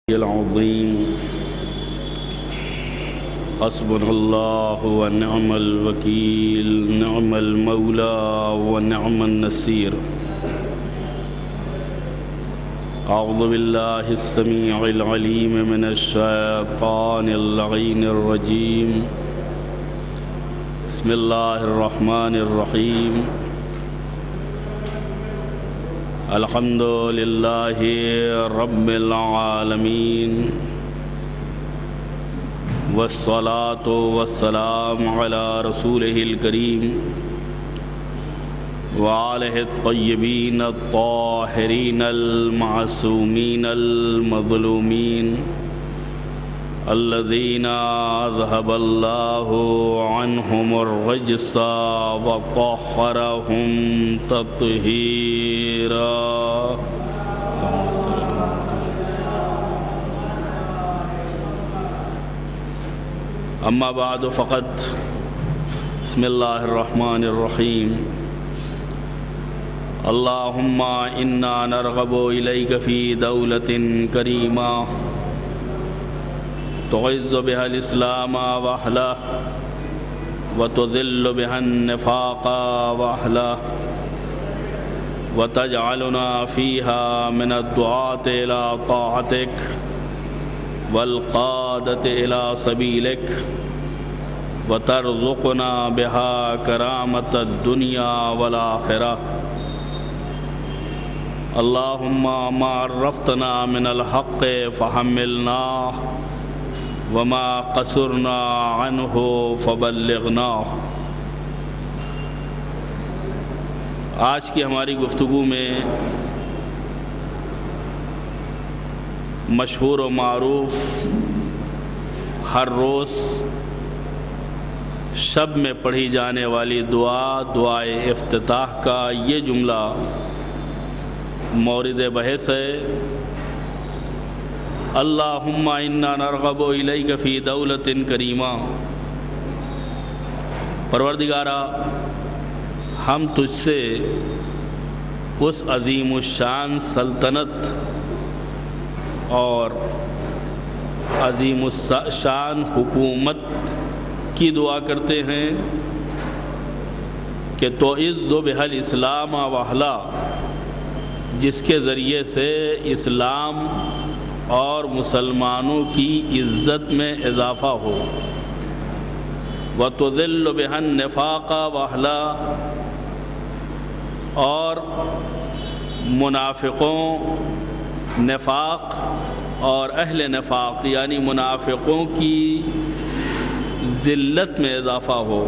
العظیم حسبنا اللہ ونعم الوکیل نعم المولا ونعم النصیر اعوذ باللہ السمیع العلیم من الشیطان اللعین الرجیم بسم اللہ الرحمن الرحیم الحمد للہ رب العالمین والصلاة والسلام علی رسولہ الکریم وآلہ الطیبین الطاہرین المعصومین المظلومین الذین اذہب اللہ عنہم الرجس وطہرہم تطہیرا. اما بعد فقد بسم اللہ الرحمن الرحیم اللہم انا نرغب الیک فی دولۃ کریمہ تعز بها الاسلام واہلہ وتذل بها النفاق واہلہ وتجعلنا فيها من الدعاة الى طاعتك والقادة الى سبيلك وترزقنا بها كرامة الدنيا والآخرة. اللهم ما عرفتنا من الحق فحملناه وما قصرنا عنه فبلغناه. آج کی ہماری گفتگو میں مشہور و معروف ہر روز شب میں پڑھی جانے والی دعائے افتتاح کا یہ جملہ مورد بحث ہے. اللہم انا نرغب الیک فی دولۃ کریمہ. پروردگارا ہم تجھ سے اس عظیم الشان سلطنت اور عظیم الشان حکومت کی دعا کرتے ہیں کہ تعز بها الاسلام واہلہ، جس کے ذریعے سے اسلام اور مسلمانوں کی عزت میں اضافہ ہو. وتذل بها النفاق واہلہ، اور منافقوں، نفاق اور اہل نفاق یعنی منافقوں کی ذلت میں اضافہ ہو.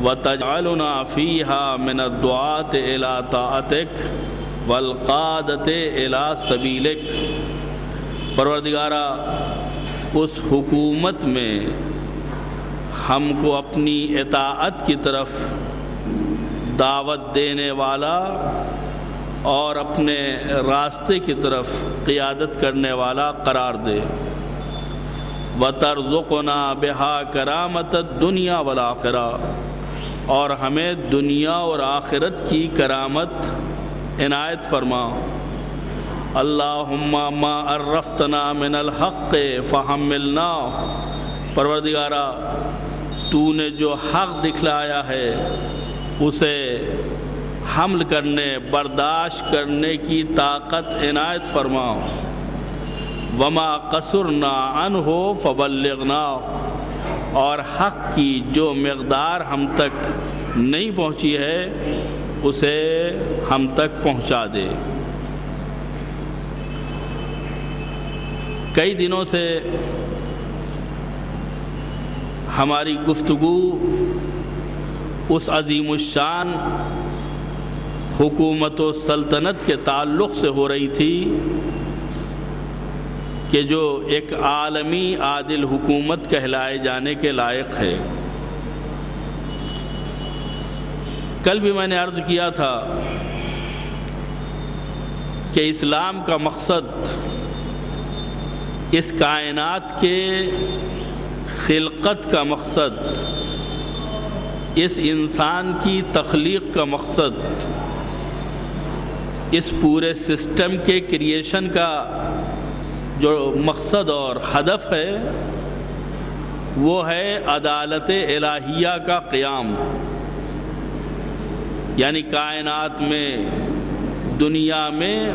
وتجعلنا فيها من الدعاة الى طاعتك والقادة الى سبيلك. پروردگارا اس حکومت میں ہم کو اپنی اطاعت کی طرف دعوت دینے والا اور اپنے راستے کی طرف قیادت کرنے والا قرار دے. وَتَرْزُقْنَا بِهَا كَرَامَةَ الدُّنْيَا وَالْآخِرَةِ، اور ہمیں دنیا اور آخرت کی کرامت عنایت فرما. اللہم ما عرفتنا من الحق فحملنا. پروردگارا تو نے جو حق دکھلایا ہے اسے حمل کرنے، برداشت کرنے کی طاقت عنایت فرما. وما قصرنا عنہ فبلغنا، اور حق کی جو مقدار ہم تک نہیں پہنچی ہے اسے ہم تک پہنچا دے. کئی دنوں سے ہماری گفتگو اس عظیم الشان حکومت و سلطنت کے تعلق سے ہو رہی تھی کہ جو ایک عالمی عادل حکومت کہلائے جانے کے لائق ہے. کل بھی میں نے عرض کیا تھا کہ اسلام کا مقصد اس کائنات کے خلقت کا مقصد، اس انسان کی تخلیق کا مقصد، اس پورے سسٹم کے کریشن کا جو مقصد اور ہدف ہے وہ ہے عدالت الہیہ کا قیام، یعنی کائنات میں، دنیا میں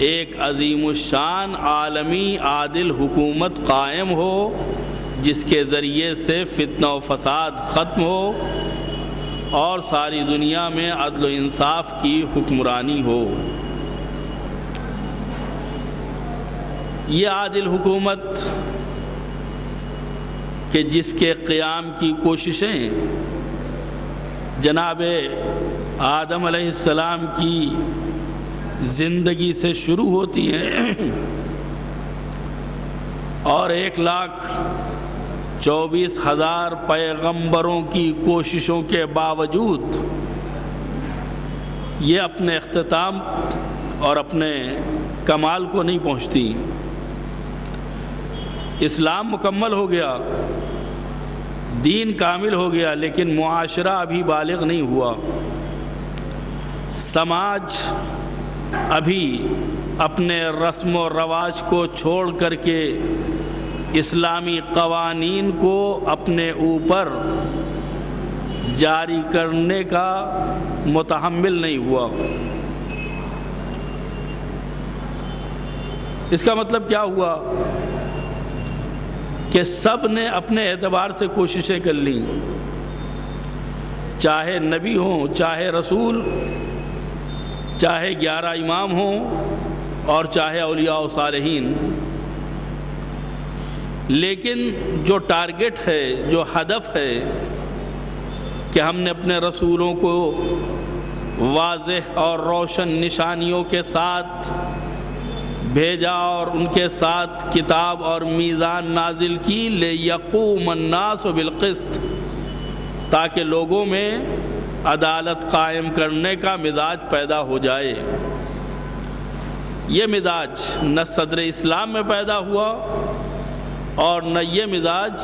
ایک عظیم الشان عالمی عادل حکومت قائم ہو جس کے ذریعے سے فتنہ و فساد ختم ہو اور ساری دنیا میں عدل و انصاف کی حکمرانی ہو۔ یہ عادل حکومت کہ جس کے قیام کی کوششیں جناب آدم علیہ السلام کی زندگی سے شروع ہوتی ہیں اور 1,24,000 پیغمبروں کی کوششوں کے باوجود یہ اپنے اختتام اور اپنے کمال کو نہیں پہنچتی۔ اسلام مکمل ہو گیا، دین کامل ہو گیا، لیکن معاشرہ ابھی بالغ نہیں ہوا، سماج ابھی اپنے رسم و رواج کو چھوڑ کر کے اسلامی قوانین کو اپنے اوپر جاری کرنے کا متحمل نہیں ہوا۔ اس کا مطلب کیا ہوا کہ سب نے اپنے اعتبار سے کوششیں کر لیں، چاہے نبی ہوں، چاہے رسول، چاہے 11 امام ہوں اور چاہے اولیاء و صالحین، لیکن جو ٹارگٹ ہے، جو ہدف ہے کہ ہم نے اپنے رسولوں کو واضح اور روشن نشانیوں کے ساتھ بھیجا اور ان کے ساتھ کتاب اور میزان نازل کی، لِيَقُومَ النَّاسُ بِالْقِسْطِ، تاکہ لوگوں میں عدالت قائم کرنے کا مزاج پیدا ہو جائے۔ یہ مزاج نہ صدر اسلام میں پیدا ہوا اور نہ یہ مزاج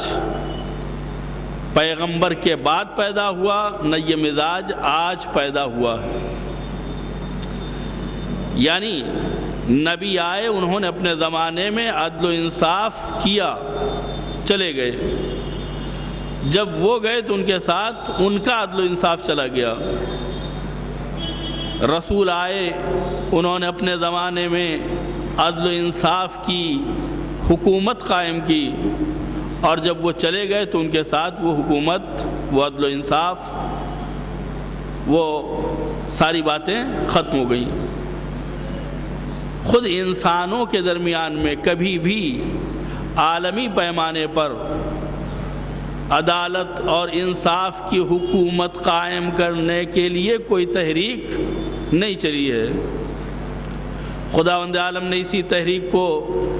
پیغمبر کے بعد پیدا ہوا، نہ یہ مزاج آج پیدا ہوا ہے۔ یعنی نبی آئے، انہوں نے اپنے زمانے میں عدل و انصاف کیا، چلے گئے، جب وہ گئے تو ان کے ساتھ ان کا عدل و انصاف چلا گیا۔ رسول آئے، انہوں نے اپنے زمانے میں عدل و انصاف کی حکومت قائم کی، اور جب وہ چلے گئے تو ان کے ساتھ وہ حکومت، وہ عدل و انصاف، وہ ساری باتیں ختم ہو گئیں۔ خود انسانوں کے درمیان میں کبھی بھی عالمی پیمانے پر عدالت اور انصاف کی حکومت قائم کرنے کے لیے کوئی تحریک نہیں چلی ہے۔ خداوند عالم نے اسی تحریک کو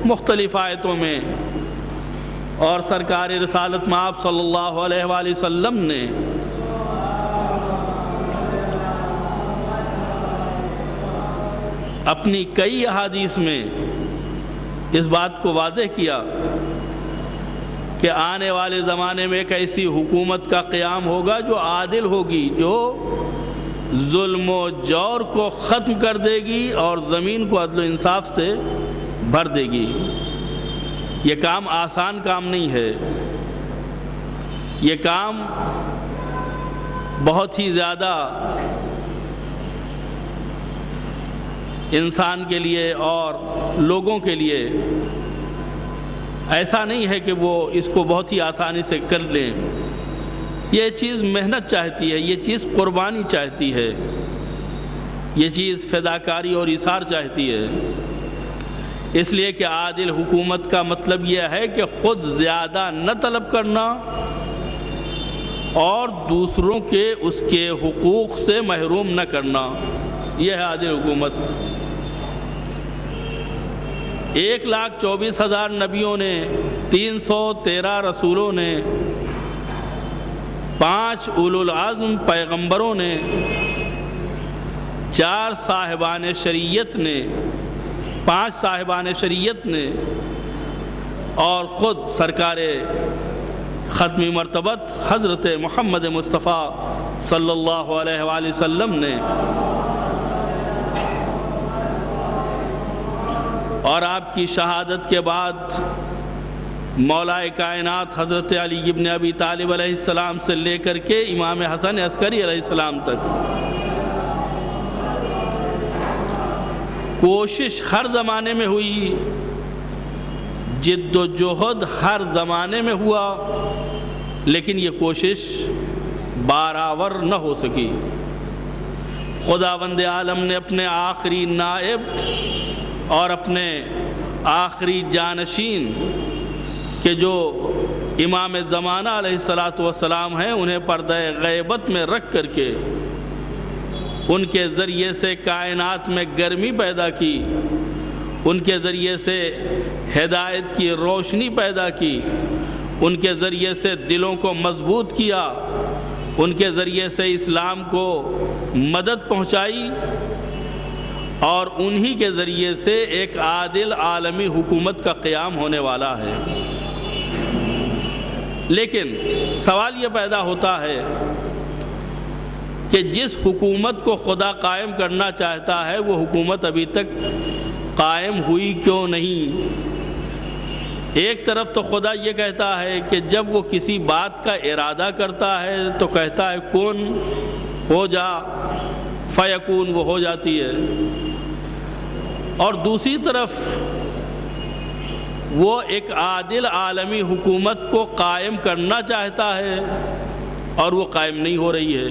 مختلف آیتوں میں اور سرکار رسالت مآب صلی اللہ علیہ وآلہ وسلم نے اپنی کئی احادیث میں اس بات کو واضح کیا کہ آنے والے زمانے میں ایک ایسی حکومت کا قیام ہوگا جو عادل ہوگی، جو ظلم و جور کو ختم کر دے گی اور زمین کو عدل و انصاف سے بھر دے گی۔ یہ کام آسان کام نہیں ہے، یہ کام بہت ہی زیادہ انسان کے لیے اور لوگوں کے لیے ایسا نہیں ہے کہ وہ اس کو بہت ہی آسانی سے کر لیں۔ یہ چیز محنت چاہتی ہے، یہ چیز قربانی چاہتی ہے، یہ چیز فداکاری اور ایثار چاہتی ہے۔ اس لیے کہ عادل حکومت کا مطلب یہ ہے کہ خود زیادہ نہ طلب کرنا اور دوسروں کے اس کے حقوق سے محروم نہ کرنا، یہ ہے عادل حکومت۔ 1,24,000 نبیوں نے، 313 رسولوں نے، 5 اولو العزم پیغمبروں نے، 4 صاحبان شریعت نے، 5 صاحبان شریعت نے، اور خود سرکار ختمی مرتبت حضرت محمد مصطفیٰ صلی اللہ علیہ وآلہ وسلم نے، اور آپ کی شہادت کے بعد مولا کائنات حضرت علی ابن ابی طالب علیہ السلام سے لے کر کے امام حسن عسکری علیہ السلام تک کوشش ہر زمانے میں ہوئی، جد و جہد ہر زمانے میں ہوا، لیکن یہ کوشش برابر نہ ہو سکی۔ خداوند عالم نے اپنے آخری نائب اور اپنے آخری جانشین کہ جو امام زمانہ علیہ السلام ہیں، انہیں پردہ غیبت میں رکھ کر کے ان کے ذریعے سے کائنات میں گرمی پیدا کی، ان کے ذریعے سے ہدایت کی روشنی پیدا کی، ان کے ذریعے سے دلوں کو مضبوط کیا، ان کے ذریعے سے اسلام کو مدد پہنچائی، اور انہی کے ذریعے سے ایک عادل عالمی حکومت کا قیام ہونے والا ہے۔ لیکن سوال یہ پیدا ہوتا ہے کہ جس حکومت کو خدا قائم کرنا چاہتا ہے وہ حکومت ابھی تک قائم ہوئی کیوں نہیں؟ ایک طرف تو خدا یہ کہتا ہے کہ جب وہ کسی بات کا ارادہ کرتا ہے تو کہتا ہے کن ہو جا، فیکون، وہ ہو جاتی ہے، اور دوسری طرف وہ ایک عادل عالمی حکومت کو قائم کرنا چاہتا ہے اور وہ قائم نہیں ہو رہی ہے۔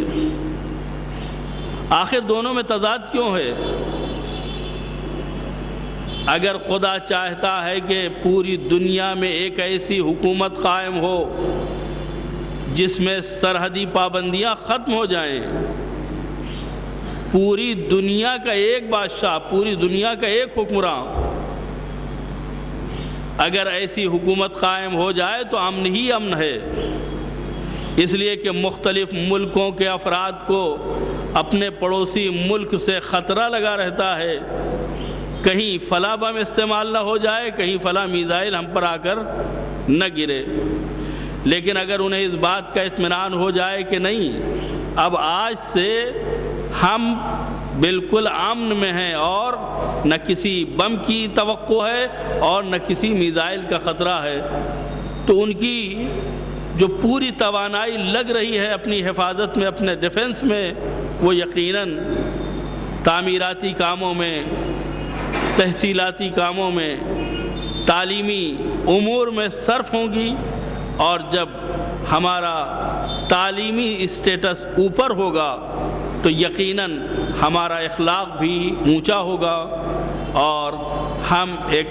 آخر دونوں میں تضاد کیوں ہے؟ اگر خدا چاہتا ہے کہ پوری دنیا میں ایک ایسی حکومت قائم ہو جس میں سرحدی پابندیاں ختم ہو جائیں، پوری دنیا کا ایک بادشاہ، پوری دنیا کا ایک حکمراں، اگر ایسی حکومت قائم ہو جائے تو امن ہی امن ہے، اس لیے کہ مختلف ملکوں کے افراد کو اپنے پڑوسی ملک سے خطرہ لگا رہتا ہے، کہیں فلاں بم استعمال نہ ہو جائے، کہیں فلاں میزائل ہم پر آ کر نہ گرے۔ لیکن اگر انہیں اس بات کا اطمینان ہو جائے کہ نہیں، اب آج سے ہم بالکل امن میں ہیں اور نہ کسی بم کی توقع ہے اور نہ کسی میزائل کا خطرہ ہے، تو ان کی جو پوری توانائی لگ رہی ہے اپنی حفاظت میں، اپنے ڈیفنس میں، وہ یقیناً تعمیراتی کاموں میں، تحصیلاتی کاموں میں، تعلیمی امور میں صرف ہوں گی، اور جب ہمارا تعلیمی اسٹیٹس اوپر ہوگا تو یقیناً ہمارا اخلاق بھی اونچا ہوگا اور ہم ایک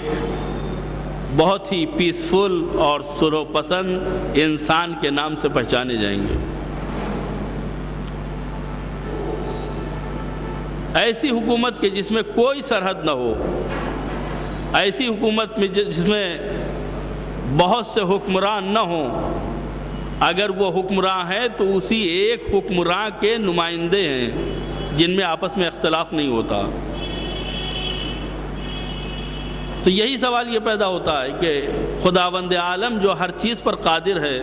بہت ہی پیسفل اور سلو پسند انسان کے نام سے پہچانے جائیں گے۔ ایسی حکومت کہ جس میں کوئی سرحد نہ ہو، ایسی حکومت میں جس میں بہت سے حکمران نہ ہوں، اگر وہ حکمراں ہیں تو اسی ایک حکمراں کے نمائندے ہیں جن میں آپس میں اختلاف نہیں ہوتا۔ تو یہی سوال یہ پیدا ہوتا ہے کہ خداوند عالم جو ہر چیز پر قادر ہے،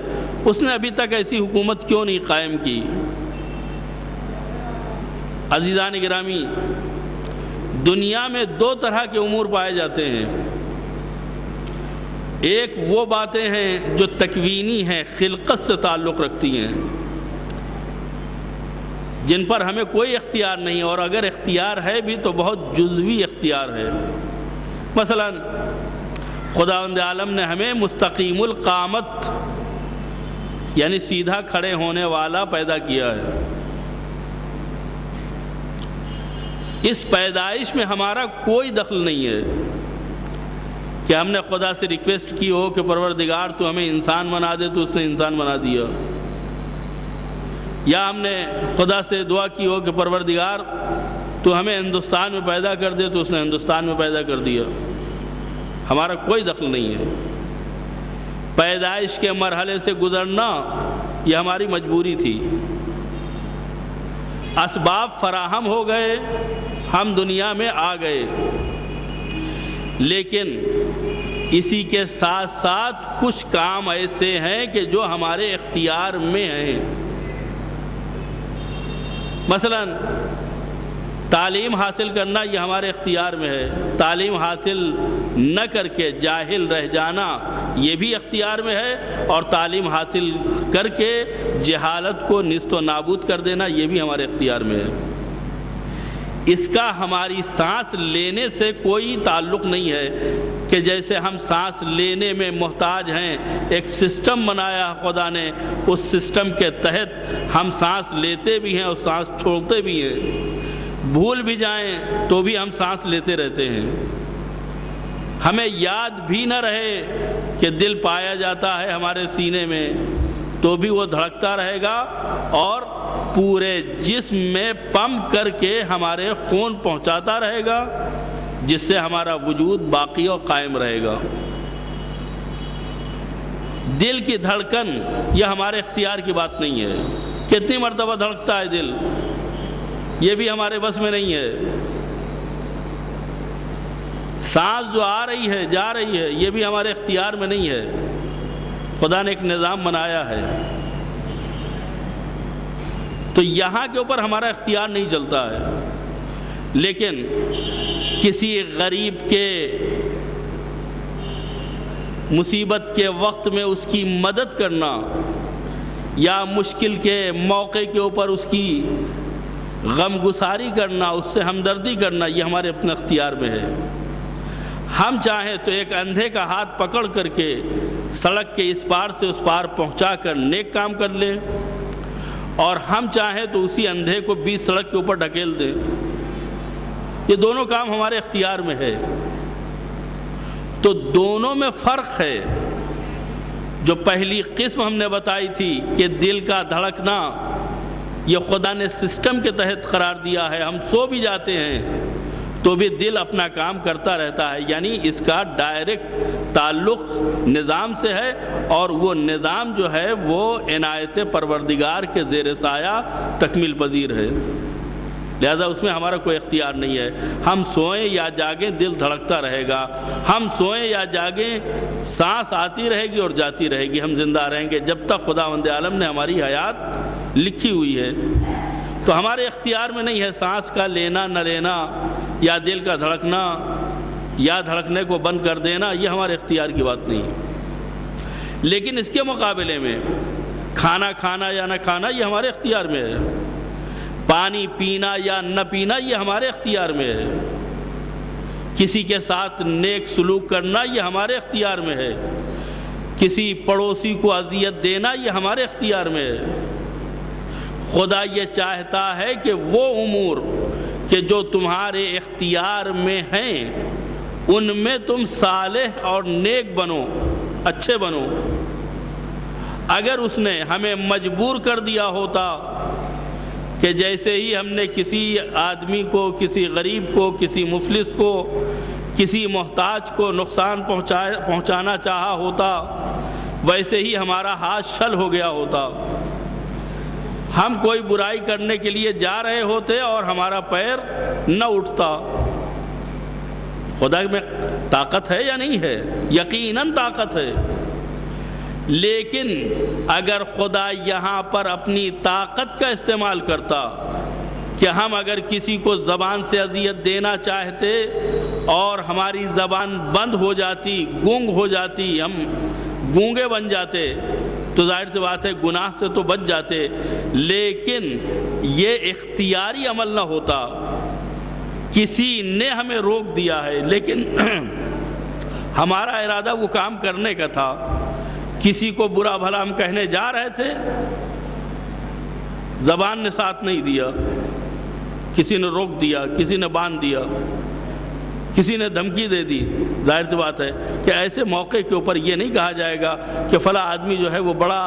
اس نے ابھی تک ایسی حکومت کیوں نہیں قائم کی؟ عزیزان گرامی، دنیا میں دو طرح کے امور پائے جاتے ہیں۔ ایک وہ باتیں ہیں جو تکوینی ہیں، خلقت سے تعلق رکھتی ہیں، جن پر ہمیں کوئی اختیار نہیں، اور اگر اختیار ہے بھی تو بہت جزوی اختیار ہے۔ مثلا خداوند عالم نے ہمیں مستقیم القامت یعنی سیدھا کھڑے ہونے والا پیدا کیا ہے۔ اس پیدائش میں ہمارا کوئی دخل نہیں ہے کہ ہم نے خدا سے ریکویسٹ کی ہو کہ پروردگار تو ہمیں انسان بنا دے تو اس نے انسان بنا دیا، یا ہم نے خدا سے دعا کی ہو کہ پروردگار تو ہمیں ہندوستان میں پیدا کر دے تو اس نے ہندوستان میں پیدا کر دیا۔ ہمارا کوئی دخل نہیں ہے۔ پیدائش کے مرحلے سے گزرنا یہ ہماری مجبوری تھی، اسباب فراہم ہو گئے، ہم دنیا میں آ گئے، لیکن اسی کے ساتھ ساتھ کچھ کام ایسے ہیں کہ جو ہمارے اختیار میں ہیں۔ مثلا تعلیم حاصل کرنا یہ ہمارے اختیار میں ہے، تعلیم حاصل نہ کر کے جاہل رہ جانا یہ بھی اختیار میں ہے، اور تعلیم حاصل کر کے جہالت کو نیست و نابود کر دینا یہ بھی ہمارے اختیار میں ہے۔ اس کا ہماری سانس لینے سے کوئی تعلق نہیں ہے کہ جیسے ہم سانس لینے میں محتاج ہیں، ایک سسٹم بنایا خدا نے، اس سسٹم کے تحت ہم سانس لیتے بھی ہیں اور سانس چھوڑتے بھی ہیں، بھول بھی جائیں تو بھی ہم سانس لیتے رہتے ہیں۔ ہمیں یاد بھی نہ رہے کہ دل پایا جاتا ہے ہمارے سینے میں تو بھی وہ دھڑکتا رہے گا اور پورے جسم میں پمپ کر کے ہمارے خون پہنچاتا رہے گا، جس سے ہمارا وجود باقی اور قائم رہے گا۔ دل کی دھڑکن یہ ہمارے اختیار کی بات نہیں ہے، کتنی مرتبہ دھڑکتا ہے دل یہ بھی ہمارے بس میں نہیں ہے۔ سانس جو آ رہی ہے جا رہی ہے یہ بھی ہمارے اختیار میں نہیں ہے، خدا نے ایک نظام بنایا ہے، تو یہاں کے اوپر ہمارا اختیار نہیں چلتا ہے۔ لیکن کسی غریب کے مصیبت کے وقت میں اس کی مدد کرنا یا مشکل کے موقع کے اوپر اس کی غم گساری کرنا، اس سے ہمدردی کرنا یہ ہمارے اپنے اختیار میں ہے۔ ہم چاہیں تو ایک اندھے کا ہاتھ پکڑ کر کے سڑک کے اس پار سے اس پار پہنچا کر نیک کام کر لیں، اور ہم چاہیں تو اسی اندھے کو بیچ سڑک کے اوپر ڈھکیل دیں، یہ دونوں کام ہمارے اختیار میں ہے۔ تو دونوں میں فرق ہے۔ جو پہلی قسم ہم نے بتائی تھی کہ دل کا دھڑکنا یہ خدا نے سسٹم کے تحت قرار دیا ہے، ہم سو بھی جاتے ہیں تو بھی دل اپنا کام کرتا رہتا ہے، یعنی اس کا ڈائریکٹ تعلق نظام سے ہے، اور وہ نظام جو ہے وہ عنایت پروردگار کے زیر سایہ تکمیل پذیر ہے، لہذا اس میں ہمارا کوئی اختیار نہیں ہے۔ ہم سوئیں یا جاگیں دل دھڑکتا رہے گا، ہم سوئیں یا جاگیں سانس آتی رہے گی اور جاتی رہے گی، ہم زندہ رہیں گے جب تک خداوند عالم نے ہماری حیات لکھی ہوئی ہے۔ تو ہمارے اختیار میں نہیں ہے سانس کا لینا نہ لینا، یا دل کا دھڑکنا یا دھڑکنے کو بند کر دینا، یہ ہمارے اختیار کی بات نہیں۔ لیکن اس کے مقابلے میں کھانا کھانا یا نہ کھانا یہ ہمارے اختیار میں ہے، پانی پینا یا نہ پینا یہ ہمارے اختیار میں ہے، کسی کے ساتھ نیک سلوک کرنا یہ ہمارے اختیار میں ہے، کسی پڑوسی کو اذیت دینا یہ ہمارے اختیار میں ہے۔ خدا یہ چاہتا ہے کہ وہ امور کہ جو تمہارے اختیار میں ہیں ان میں تم صالح اور نیک بنو، اچھے بنو۔ اگر اس نے ہمیں مجبور کر دیا ہوتا کہ جیسے ہی ہم نے کسی آدمی کو، کسی غریب کو، کسی مفلس کو، کسی محتاج کو نقصان پہنچانا چاہا ہوتا ویسے ہی ہمارا ہاتھ شل ہو گیا ہوتا، ہم کوئی برائی کرنے کے لیے جا رہے ہوتے اور ہمارا پیر نہ اٹھتا۔ خدا میں طاقت ہے یا نہیں ہے؟ یقیناً طاقت ہے، لیکن اگر خدا یہاں پر اپنی طاقت کا استعمال کرتا کہ ہم اگر کسی کو زبان سے اذیت دینا چاہتے اور ہماری زبان بند ہو جاتی، گونگ ہو جاتی، ہم گونگے بن جاتے تو ظاہر سی بات ہے گناہ سے تو بچ جاتے، لیکن یہ اختیاری عمل نہ ہوتا، کسی نے ہمیں روک دیا ہے لیکن ہمارا ارادہ وہ کام کرنے کا تھا، کسی کو برا بھلا ہم کہنے جا رہے تھے، زبان نے ساتھ نہیں دیا، کسی نے روک دیا، کسی نے باندھ دیا، کسی نے دھمکی دے دی، ظاہر سی بات ہے کہ ایسے موقع کے اوپر یہ نہیں کہا جائے گا کہ فلاں آدمی جو ہے وہ بڑا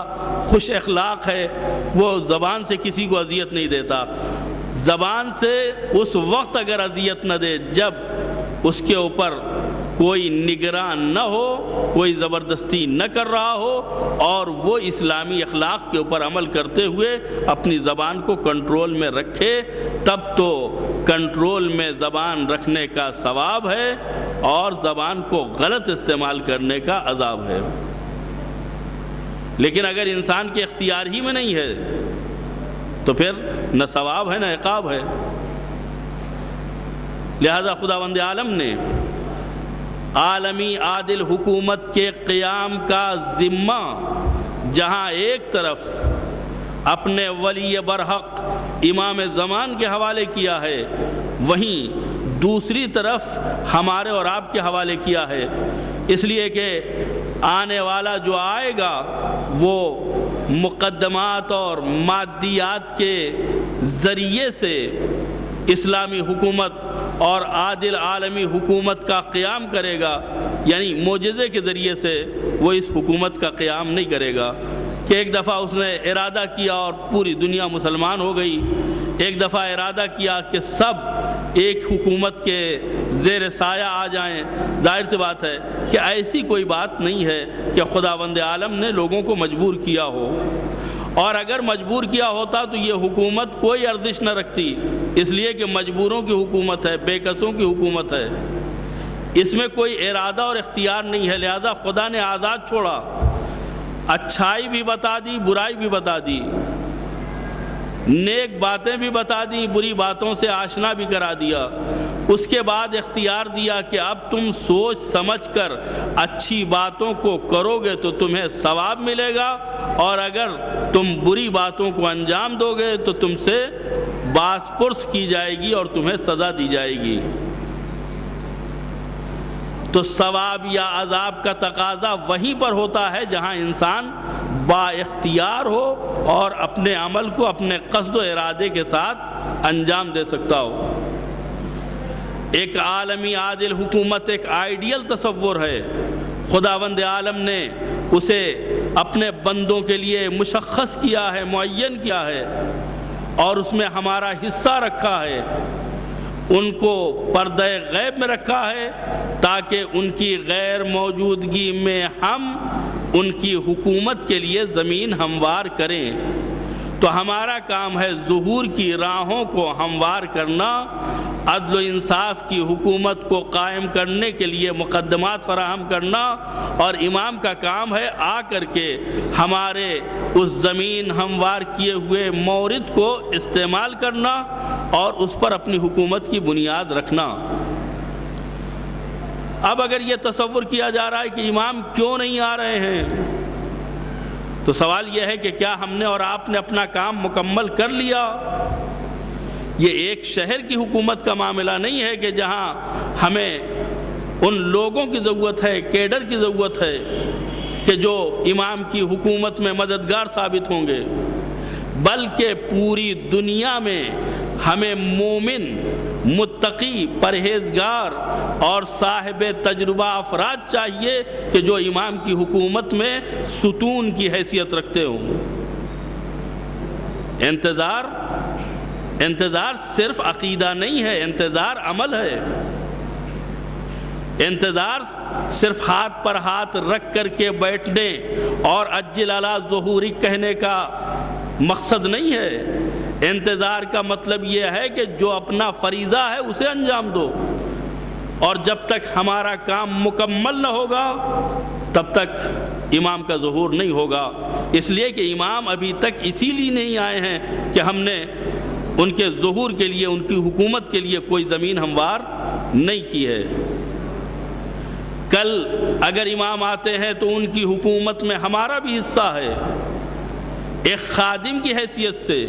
خوش اخلاق ہے، وہ زبان سے کسی کو اذیت نہیں دیتا۔ زبان سے اس وقت اگر اذیت نہ دے جب اس کے اوپر کوئی نگران نہ ہو، کوئی زبردستی نہ کر رہا ہو، اور وہ اسلامی اخلاق کے اوپر عمل کرتے ہوئے اپنی زبان کو کنٹرول میں رکھے، تب تو کنٹرول میں زبان رکھنے کا ثواب ہے اور زبان کو غلط استعمال کرنے کا عذاب ہے۔ لیکن اگر انسان کے اختیار ہی میں نہیں ہے تو پھر نہ ثواب ہے نہ عقاب ہے۔ لہذا خداوند عالم نے عالمی عادل حکومت کے قیام کا ذمہ جہاں ایک طرف اپنے ولی برحق امام زمان کے حوالے کیا ہے، وہیں دوسری طرف ہمارے اور آپ کے حوالے کیا ہے، اس لیے کہ آنے والا جو آئے گا وہ مقدمات اور مادیات کے ذریعے سے اسلامی حکومت اور عادل عالمی حکومت کا قیام کرے گا، یعنی معجزے کے ذریعے سے وہ اس حکومت کا قیام نہیں کرے گا کہ ایک دفعہ اس نے ارادہ کیا اور پوری دنیا مسلمان ہو گئی، ایک دفعہ ارادہ کیا کہ سب ایک حکومت کے زیر سایہ آ جائیں۔ ظاہر سی بات ہے کہ ایسی کوئی بات نہیں ہے کہ خداوند عالم نے لوگوں کو مجبور کیا ہو، اور اگر مجبور کیا ہوتا تو یہ حکومت کوئی ارزش نہ رکھتی، اس لیے کہ مجبوروں کی حکومت ہے، بے کسوں کی حکومت ہے، اس میں کوئی ارادہ اور اختیار نہیں ہے، لہذا خدا نے آزاد چھوڑا، اچھائی بھی بتا دی، برائی بھی بتا دی، نیک باتیں بھی بتا دی، بری باتوں سے آشنا بھی کرا دیا، اس کے بعد اختیار دیا کہ اب تم سوچ سمجھ کر اچھی باتوں کو کرو گے تو تمہیں ثواب ملے گا، اور اگر تم بری باتوں کو انجام دو گے تو تم سے باز پرس کی جائے گی اور تمہیں سزا دی جائے گی۔ تو ثواب یا عذاب کا تقاضا وہیں پر ہوتا ہے جہاں انسان با اختیار ہو اور اپنے عمل کو اپنے قصد و ارادے کے ساتھ انجام دے سکتا ہو۔ ایک عالمی عادل حکومت ایک آئیڈیل تصور ہے، خداوند عالم نے اسے اپنے بندوں کے لیے مشخص کیا ہے، معین کیا ہے، اور اس میں ہمارا حصہ رکھا ہے، ان کو پردہ غیب میں رکھا ہے تاکہ ان کی غیر موجودگی میں ہم ان کی حکومت کے لیے زمین ہموار کریں۔ تو ہمارا کام ہے ظہور کی راہوں کو ہموار کرنا، عدل و انصاف کی حکومت کو قائم کرنے کے لیے مقدمات فراہم کرنا، اور امام کا کام ہے آ کر کے ہمارے اس زمین ہموار کیے ہوئے مورد کو استعمال کرنا اور اس پر اپنی حکومت کی بنیاد رکھنا۔ اب اگر یہ تصور کیا جا رہا ہے کہ امام کیوں نہیں آ رہے ہیں، تو سوال یہ ہے کہ کیا ہم نے اور آپ نے اپنا کام مکمل کر لیا؟ یہ ایک شہر کی حکومت کا معاملہ نہیں ہے کہ جہاں ہمیں ان لوگوں کی ضرورت ہے، کیڈر کی ضرورت ہے کہ جو امام کی حکومت میں مددگار ثابت ہوں گے، بلکہ پوری دنیا میں ہمیں مومن، متقی، پرہیزگار اور صاحب تجربہ افراد چاہیے کہ جو امام کی حکومت میں ستون کی حیثیت رکھتے ہوں۔ انتظار صرف عقیدہ نہیں ہے، انتظار عمل ہے۔ انتظار صرف ہاتھ پر ہاتھ رکھ کر کے بیٹھنے اور عجل علی ظہوری کہنے کا مقصد نہیں ہے۔ انتظار کا مطلب یہ ہے کہ جو اپنا فریضہ ہے اسے انجام دو، اور جب تک ہمارا کام مکمل نہ ہوگا تب تک امام کا ظہور نہیں ہوگا۔ اس لیے کہ امام ابھی تک اسی لیے نہیں آئے ہیں کہ ہم نے ان کے ظہور کے لیے، ان کی حکومت کے لیے کوئی زمین ہموار نہیں کی ہے۔ کل اگر امام آتے ہیں تو ان کی حکومت میں ہمارا بھی حصہ ہے، ایک خادم کی حیثیت سے،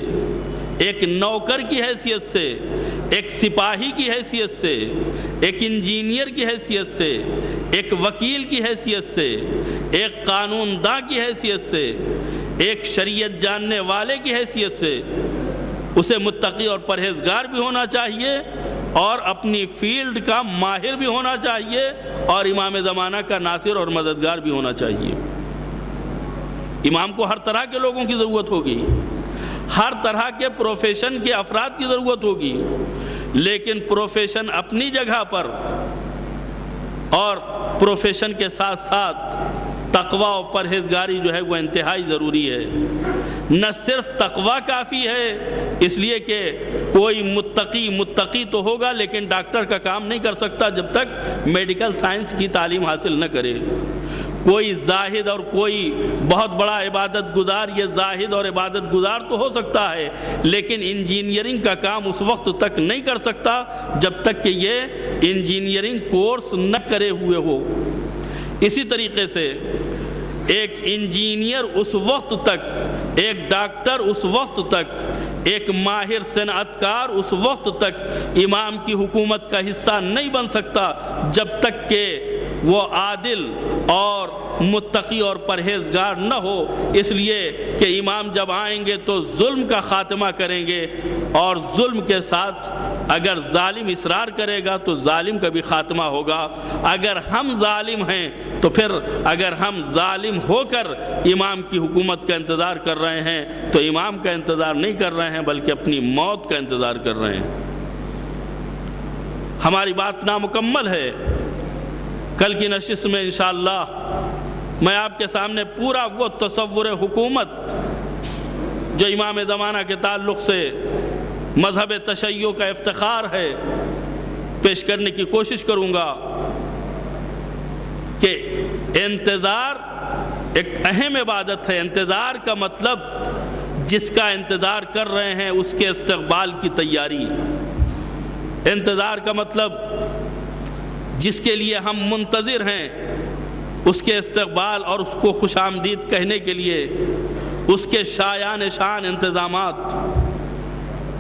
ایک نوکر کی حیثیت سے، ایک سپاہی کی حیثیت سے، ایک انجینئر کی حیثیت سے، ایک وکیل کی حیثیت سے، ایک قانون داں کی حیثیت سے، ایک شریعت جاننے والے کی حیثیت سے اسے متقی اور پرہیزگار بھی ہونا چاہیے، اور اپنی فیلڈ کا ماہر بھی ہونا چاہیے، اور امام زمانہ کا ناصر اور مددگار بھی ہونا چاہیے۔ امام کو ہر طرح کے لوگوں کی ضرورت ہوگی، ہر طرح کے پروفیشن کے افراد کی ضرورت ہوگی، لیکن پروفیشن اپنی جگہ پر، اور پروفیشن کے ساتھ ساتھ تقوی و پرہیزگاری جو ہے وہ انتہائی ضروری ہے۔ نہ صرف تقوی کافی ہے، اس لیے کہ کوئی متقی تو ہوگا لیکن ڈاکٹر کا کام نہیں کر سکتا جب تک میڈیکل سائنس کی تعلیم حاصل نہ کرے۔ کوئی زاہد اور کوئی بہت بڑا عبادت گزار یہ زاہد اور عبادت گزار تو ہو سکتا ہے، لیکن انجینئرنگ کا کام اس وقت تک نہیں کر سکتا جب تک کہ یہ انجینئرنگ کورس نہ کرے ہوئے ہو۔ اسی طریقے سے ایک انجینئر اس وقت تک، ایک ڈاکٹر اس وقت تک، ایک ماہر صنعت کار اس وقت تک امام کی حکومت کا حصہ نہیں بن سکتا جب تک کہ وہ عادل اور متقی اور پرہیزگار نہ ہو، اس لیے کہ امام جب آئیں گے تو ظلم کا خاتمہ کریں گے، اور ظلم کے ساتھ اگر ظالم اصرار کرے گا تو ظالم کا بھی خاتمہ ہوگا۔ اگر ہم ظالم ہیں تو پھر اگر ہم ظالم ہو کر امام کی حکومت کا انتظار کر رہے ہیں تو امام کا انتظار نہیں کر رہے ہیں بلکہ اپنی موت کا انتظار کر رہے ہیں۔ ہماری بات نامکمل ہے، کل کی نشست میں انشاءاللہ میں آپ کے سامنے پورا وہ تصور حکومت جو امام زمانہ کے تعلق سے مذہب تشیع کا افتخار ہے پیش کرنے کی کوشش کروں گا کہ انتظار ایک اہم عبادت ہے۔ انتظار کا مطلب جس کا انتظار کر رہے ہیں اس کے استقبال کی تیاری، انتظار کا مطلب جس کے لیے ہم منتظر ہیں اس کے استقبال اور اس کو خوش آمدید کہنے کے لیے اس کے شایان شان انتظامات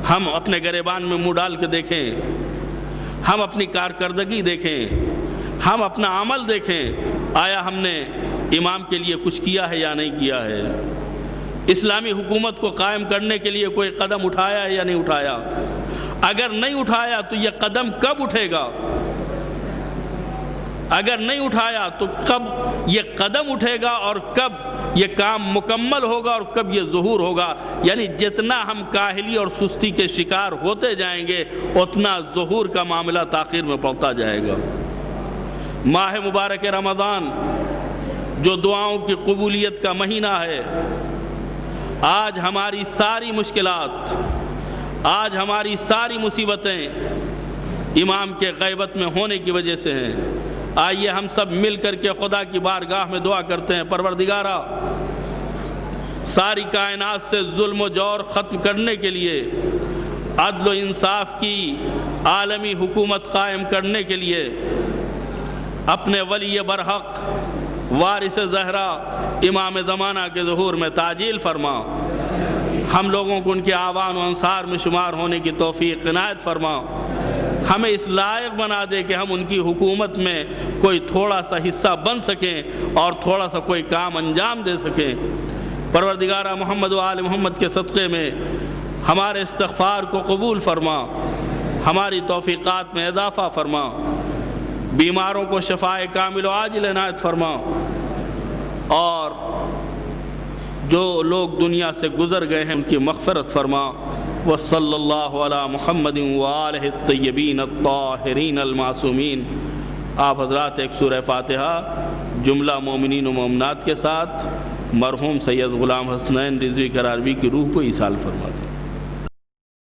ہم اپنے گریبان میں منہ ڈال کے دیکھیں، ہم اپنی کارکردگی دیکھیں، ہم اپنا عمل دیکھیں، آیا ہم نے امام کے لیے کچھ کیا ہے یا نہیں کیا ہے؟ اسلامی حکومت کو قائم کرنے کے لیے کوئی قدم اٹھایا ہے یا نہیں اٹھایا؟ اگر نہیں اٹھایا تو یہ قدم کب اٹھے گا؟ اگر نہیں اٹھایا تو کب یہ قدم اٹھے گا اور کب یہ کام مکمل ہوگا اور کب یہ ظہور ہوگا؟ یعنی جتنا ہم کاہلی اور سستی کے شکار ہوتے جائیں گے اتنا ظہور کا معاملہ تاخیر میں پڑتا جائے گا۔ ماہ مبارک رمضان جو دعاؤں کی قبولیت کا مہینہ ہے، آج ہماری ساری مشکلات، آج ہماری ساری مصیبتیں امام کے غیبت میں ہونے کی وجہ سے ہیں۔ آئیے ہم سب مل کر کے خدا کی بارگاہ میں دعا کرتے ہیں، پروردگارا ساری کائنات سے ظلم و جور ختم کرنے کے لیے، عدل و انصاف کی عالمی حکومت قائم کرنے کے لیے اپنے ولی برحق وارث زہرا امام زمانہ کے ظہور میں تعجیل فرما، ہم لوگوں کو ان کے آوان و انصار میں شمار ہونے کی توفیق عنایت فرما، ہمیں اس لائق بنا دے کہ ہم ان کی حکومت میں کوئی تھوڑا سا حصہ بن سکیں اور تھوڑا سا کوئی کام انجام دے سکیں۔ پروردگارہ محمد و آل محمد کے صدقے میں ہمارے استغفار کو قبول فرما، ہماری توفیقات میں اضافہ فرما، بیماروں کو شفائے کامل و عاجل عنایت فرما، اور جو لوگ دنیا سے گزر گئے ہیں ان کی مغفرت فرما۔ وصلی اللہ علی محمد وآلہ الطیبین الطاہرین المعصومین۔ آپ حضرات ایک سورہ فاتحہ جملہ مومنین و مومنات کے ساتھ مرحوم سید غلام حسنین رضوی کراربی کی روح کو ایصال فرما دیں۔